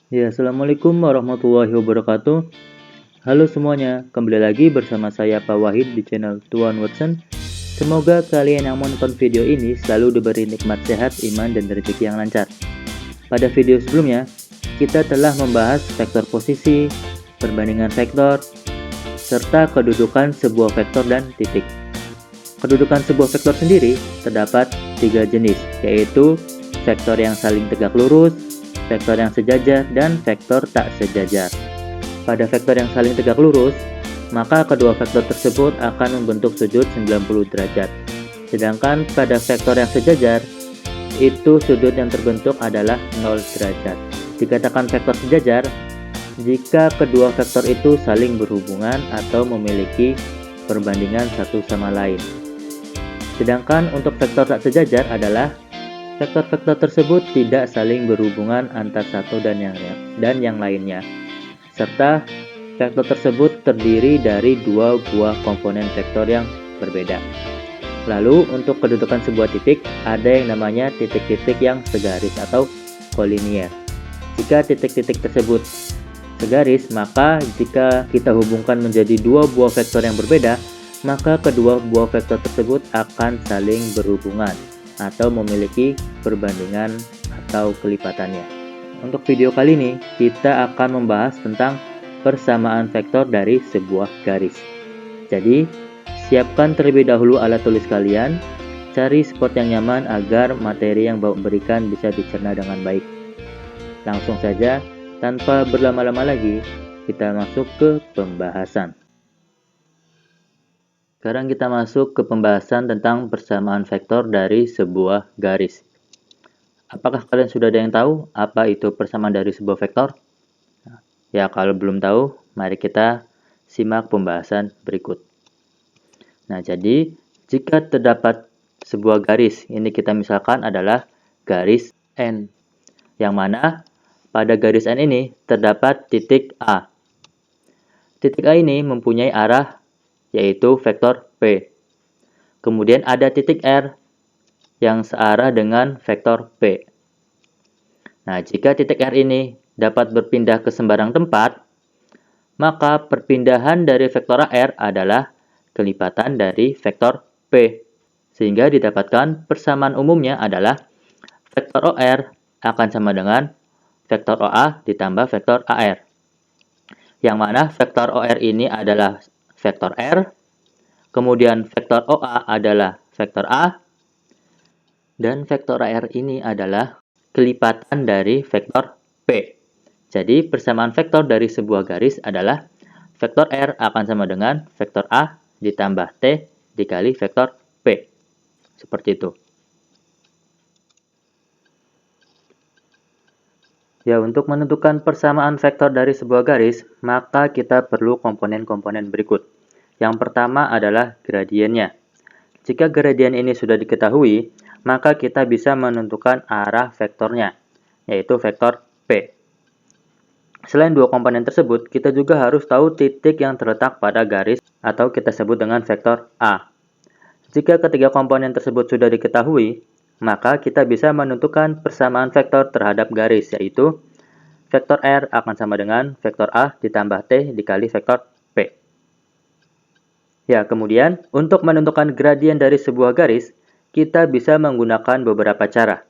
Ya, Assalamualaikum warahmatullahi wabarakatuh. Halo semuanya, kembali lagi bersama saya Pak Wahid di channel Tuan Watson. Semoga kalian yang menonton video ini selalu diberi nikmat sehat, iman, dan rezeki yang lancar. Pada video sebelumnya, kita telah membahas vektor posisi, perbandingan vektor, serta kedudukan sebuah vektor dan titik. Kedudukan sebuah vektor sendiri terdapat tiga jenis, yaitu vektor yang saling tegak lurus, vektor yang sejajar, dan vektor tak sejajar. Pada vektor yang saling tegak lurus, maka kedua vektor tersebut akan membentuk sudut 90 derajat. Sedangkan pada vektor yang sejajar, itu sudut yang terbentuk adalah 0 derajat. Dikatakan vektor sejajar jika kedua vektor itu saling berhubungan atau memiliki perbandingan satu sama lain. Sedangkan untuk vektor tak sejajar adalah vektor-vektor tersebut tidak saling berhubungan antar satu dan yang lainnya, serta vektor tersebut terdiri dari dua buah komponen vektor yang berbeda. Lalu untuk kedudukan sebuah titik, ada yang namanya titik-titik yang segaris atau kolinier. Jika titik-titik tersebut segaris, maka jika kita hubungkan menjadi dua buah vektor yang berbeda, maka kedua buah vektor tersebut akan saling berhubungan atau memiliki perbandingan atau kelipatannya. Untuk video kali ini, kita akan membahas tentang persamaan vektor dari sebuah garis. Jadi, siapkan terlebih dahulu alat tulis kalian, cari spot yang nyaman agar materi yang Bapak berikan bisa dicerna dengan baik. Langsung saja, tanpa berlama-lama lagi, kita masuk ke pembahasan. Sekarang kita masuk ke pembahasan tentang persamaan vektor dari sebuah garis. Apakah kalian sudah ada yang tahu apa itu persamaan dari sebuah vektor? Ya, kalau belum tahu, mari kita simak pembahasan berikut. Nah, jadi jika terdapat sebuah garis, ini kita misalkan adalah garis N, yang mana pada garis N ini terdapat titik A. Titik A ini mempunyai arah yaitu vektor P. Kemudian ada titik R yang searah dengan vektor P. Nah, jika titik R ini dapat berpindah ke sembarang tempat, maka perpindahan dari vektor R adalah kelipatan dari vektor P. Sehingga didapatkan persamaan umumnya adalah vektor OR akan sama dengan vektor OA ditambah vektor AR. Yang mana vektor OR ini adalah vektor R, kemudian vektor OA adalah vektor A, dan vektor AR ini adalah kelipatan dari vektor P. Jadi persamaan vektor dari sebuah garis adalah vektor R akan sama dengan vektor A ditambah T dikali vektor P. Seperti itu. Ya, untuk menentukan persamaan vektor dari sebuah garis, maka kita perlu komponen-komponen berikut. Yang pertama adalah gradiennya. Jika gradien ini sudah diketahui, maka kita bisa menentukan arah vektornya, yaitu vektor P. Selain dua komponen tersebut, kita juga harus tahu titik yang terletak pada garis atau kita sebut dengan vektor A. Jika ketiga komponen tersebut sudah diketahui, maka kita bisa menentukan persamaan vektor terhadap garis, yaitu vektor R akan sama dengan vektor A ditambah T dikali vektor P. Ya, kemudian untuk menentukan gradien dari sebuah garis, kita bisa menggunakan beberapa cara.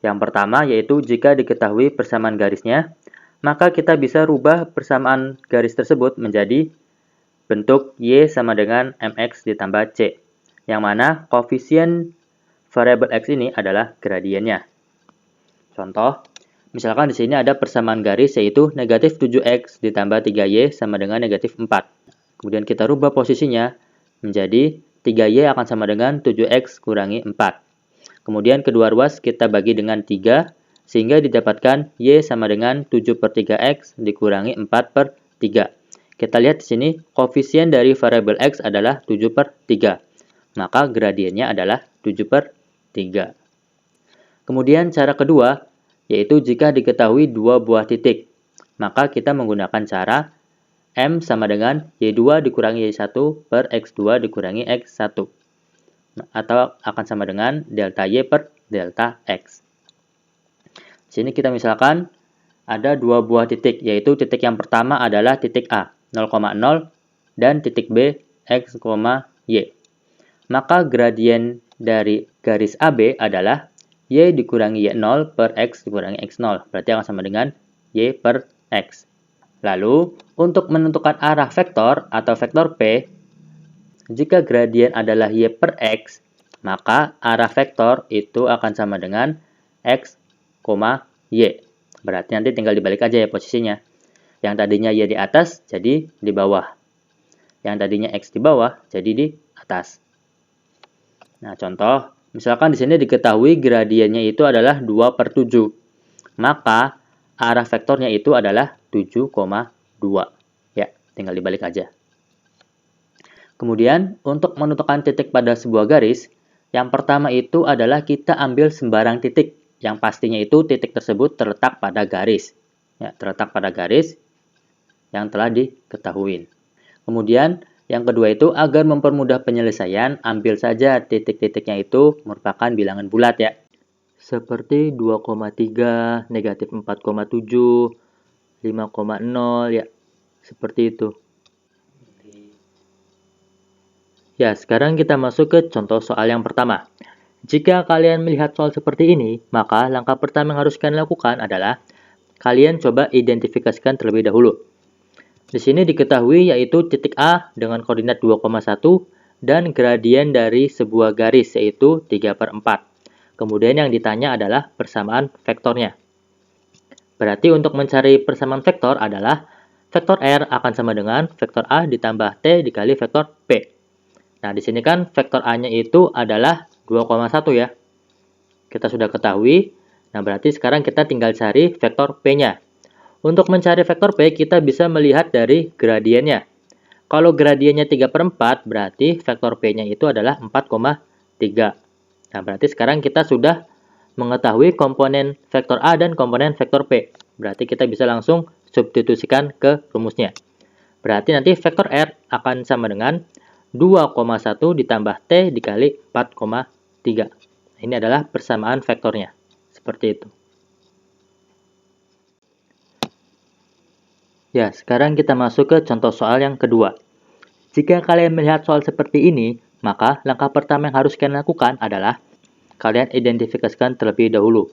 Yang pertama yaitu jika diketahui persamaan garisnya, maka kita bisa rubah persamaan garis tersebut menjadi bentuk Y sama dengan MX ditambah C, yang mana koefisien variabel X ini adalah gradiennya. Contoh, misalkan di sini ada persamaan garis yaitu negatif 7X ditambah 3Y sama dengan negatif 4. Kemudian kita rubah posisinya menjadi 3Y akan sama dengan 7X kurangi 4. Kemudian kedua ruas kita bagi dengan 3, sehingga didapatkan Y sama dengan 7 per 3X dikurangi 4 per 3. Kita lihat di sini, koefisien dari variabel X adalah 7 per 3. Maka gradiennya adalah 7 per 3. Kemudian cara kedua, yaitu jika diketahui dua buah titik, maka kita menggunakan cara M sama dengan Y2 dikurangi Y1 per X2 dikurangi X1. Atau akan sama dengan delta Y per delta X. Sini kita misalkan ada dua buah titik, yaitu titik yang pertama adalah titik A, 0,0, dan titik B, X, Y. Maka gradien dari garis AB adalah Y dikurangi Y0 per X dikurangi X0. Berarti akan sama dengan Y per X. Lalu, untuk menentukan arah vektor atau vektor P, jika gradien adalah Y per X, maka arah vektor itu akan sama dengan X, Y. Berarti nanti tinggal dibalik aja ya posisinya. Yang tadinya Y di atas, jadi di bawah. Yang tadinya X di bawah, jadi di atas. Nah, contoh, misalkan di sini diketahui gradiennya itu adalah 2 per 7. Maka, arah vektornya itu adalah 7,2. Ya, tinggal dibalik aja. Kemudian, untuk menentukan titik pada sebuah garis, yang pertama itu adalah kita ambil sembarang titik. Yang pastinya itu titik tersebut terletak pada garis. Ya, terletak pada garis yang telah diketahui. Kemudian, yang kedua itu agar mempermudah penyelesaian, ambil saja titik-titiknya itu merupakan bilangan bulat ya. Seperti 2,3, negatif 4,7, 5,0 ya. Seperti itu. Ya, sekarang kita masuk ke contoh soal yang pertama. Jika kalian melihat soal seperti ini, maka langkah pertama yang harus kalian lakukan adalah kalian coba identifikasikan terlebih dahulu. Di sini diketahui yaitu titik A dengan koordinat 2,1 dan gradien dari sebuah garis yaitu 3 per 4. Kemudian yang ditanya adalah persamaan vektornya. Berarti untuk mencari persamaan vektor adalah vektor R akan sama dengan vektor A ditambah T dikali vektor P. Nah, di sini kan vektor A-nya itu adalah 2,1 ya. Kita sudah ketahui. Nah, berarti sekarang kita tinggal cari vektor P-nya. Untuk mencari vektor P, kita bisa melihat dari gradiennya. Kalau gradiennya 3 per 4, berarti vektor P-nya itu adalah 4,3. Nah, berarti sekarang kita sudah mengetahui komponen vektor A dan komponen vektor P. Berarti kita bisa langsung substitusikan ke rumusnya. Berarti nanti vektor R akan sama dengan 2,1 ditambah T dikali 4,3. Ini adalah persamaan vektornya. Seperti itu. Ya, sekarang kita masuk ke contoh soal yang kedua. Jika kalian melihat soal seperti ini, maka langkah pertama yang harus kalian lakukan adalah kalian identifikasikan terlebih dahulu.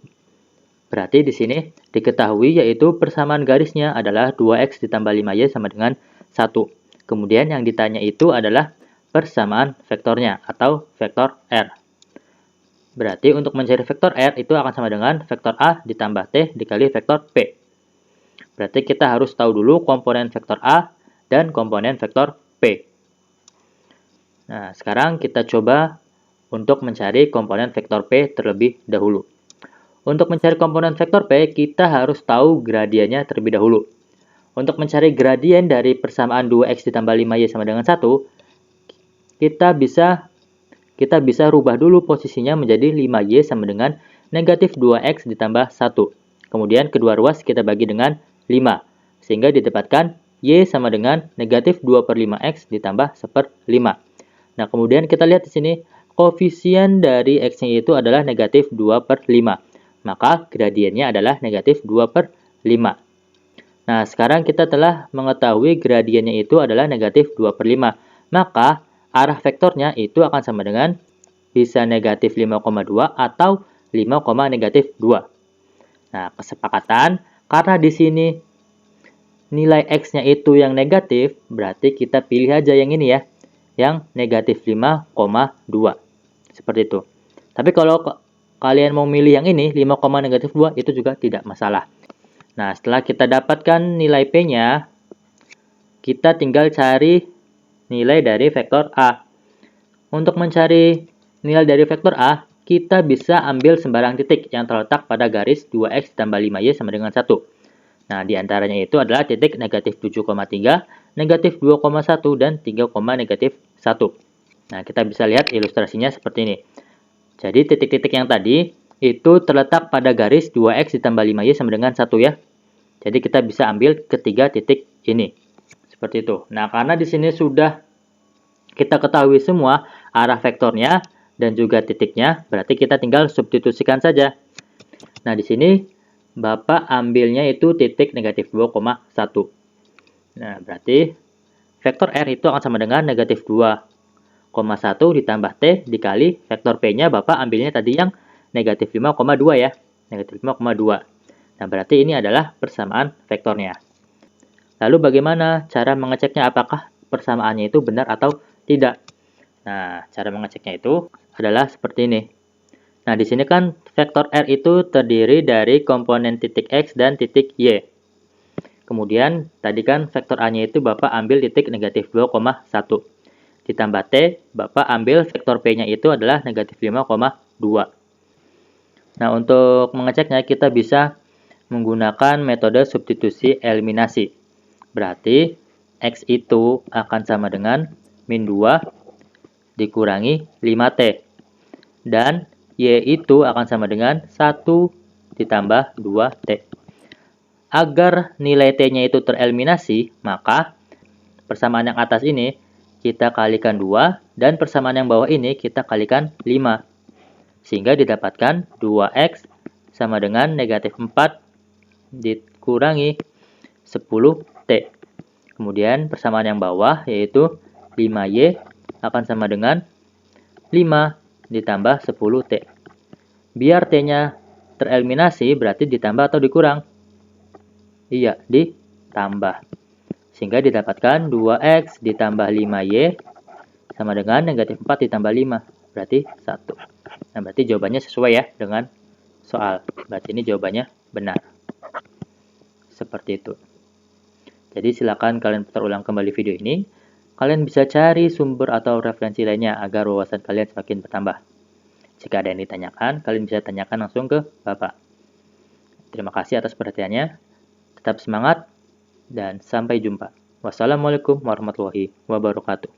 Berarti di sini diketahui yaitu persamaan garisnya adalah 2x ditambah 5y sama dengan 1. Kemudian yang ditanya itu adalah persamaan vektornya atau vektor R. Berarti untuk mencari vektor R itu akan sama dengan vektor A ditambah T dikali vektor P. Berarti kita harus tahu dulu komponen vektor A dan komponen vektor P. Nah, sekarang kita coba untuk mencari komponen vektor P terlebih dahulu. Untuk mencari komponen vektor P, kita harus tahu gradiennya terlebih dahulu. Untuk mencari gradien dari persamaan 2x ditambah 5y sama dengan 1, kita bisa rubah dulu posisinya menjadi 5y sama dengan negatif 2x ditambah 1. Kemudian kedua ruas kita bagi dengan 5. Sehingga didapatkan y sama dengan negatif 2 per 5x ditambah 1/5. Nah, kemudian kita lihat di sini, koefisien dari x-nya itu adalah negatif 2 per 5. Maka gradiennya adalah negatif 2 per 5. Nah, sekarang kita telah mengetahui gradiennya itu adalah negatif 2 per 5. Maka arah vektornya itu akan sama dengan bisa negatif 5,2 atau 5, negatif 2. Nah, kesepakatan karena di sini nilai X-nya itu yang negatif, berarti kita pilih aja yang ini ya, yang negatif 5,2. Seperti itu. Tapi kalau kalian mau milih yang ini, 5, negatif 2, itu juga tidak masalah. Nah, setelah kita dapatkan nilai P-nya, kita tinggal cari nilai dari vektor A. Untuk mencari nilai dari vektor A, kita bisa ambil sembarang titik yang terletak pada garis 2x tambah 5y sama dengan 1. Nah, diantaranya itu adalah titik negatif 7,3, negatif 2,1, dan 3, negatif 1. Nah, kita bisa lihat ilustrasinya seperti ini. Jadi, titik-titik yang tadi itu terletak pada garis 2x ditambah 5y sama dengan 1 ya. Jadi, kita bisa ambil ketiga titik ini. Seperti itu. Nah, karena di sini sudah kita ketahui semua arah vektornya dan juga titiknya, berarti kita tinggal substitusikan saja. Nah, di sini Bapak ambilnya itu titik negatif 2,1. Nah, berarti vektor R itu akan sama dengan negatif 2,1 ditambah T dikali vektor P-nya Bapak ambilnya tadi yang negatif 5,2 ya. Negatif 5,2. Nah, berarti ini adalah persamaan vektornya. Lalu bagaimana cara mengeceknya apakah persamaannya itu benar atau tidak? Nah, cara mengeceknya itu adalah seperti ini. Nah, di sini kan vektor R itu terdiri dari komponen titik X dan titik Y. Kemudian, tadi kan vektor A-nya itu Bapak ambil titik negatif 2,1. Ditambah T, Bapak ambil vektor P-nya itu adalah negatif 5,2. Nah, untuk mengeceknya kita bisa menggunakan metode substitusi eliminasi. Berarti X itu akan sama dengan min 2 dikurangi 5T. Dan Y itu akan sama dengan 1 ditambah 2T. Agar nilai T-nya itu tereliminasi, maka persamaan yang atas ini kita kalikan 2, dan persamaan yang bawah ini kita kalikan 5. Sehingga didapatkan 2X sama dengan negatif 4 dikurangi 10T. Kemudian persamaan yang bawah yaitu 5Y akan sama dengan 5 ditambah 10T. Biar T-nya tereliminasi berarti ditambah atau dikurang? Iya, ditambah. Sehingga didapatkan 2X ditambah 5Y sama dengan negatif 4 ditambah 5. Berarti 1. Nah, berarti jawabannya sesuai ya dengan soal. Berarti ini jawabannya benar. Seperti itu. Jadi silakan kalian putar ulang kembali video ini. Kalian bisa cari sumber atau referensi lainnya agar wawasan kalian semakin bertambah. Jika ada yang ditanyakan, kalian bisa tanyakan langsung ke Bapak. Terima kasih atas perhatiannya. Tetap semangat dan sampai jumpa. Wassalamualaikum warahmatullahi wabarakatuh.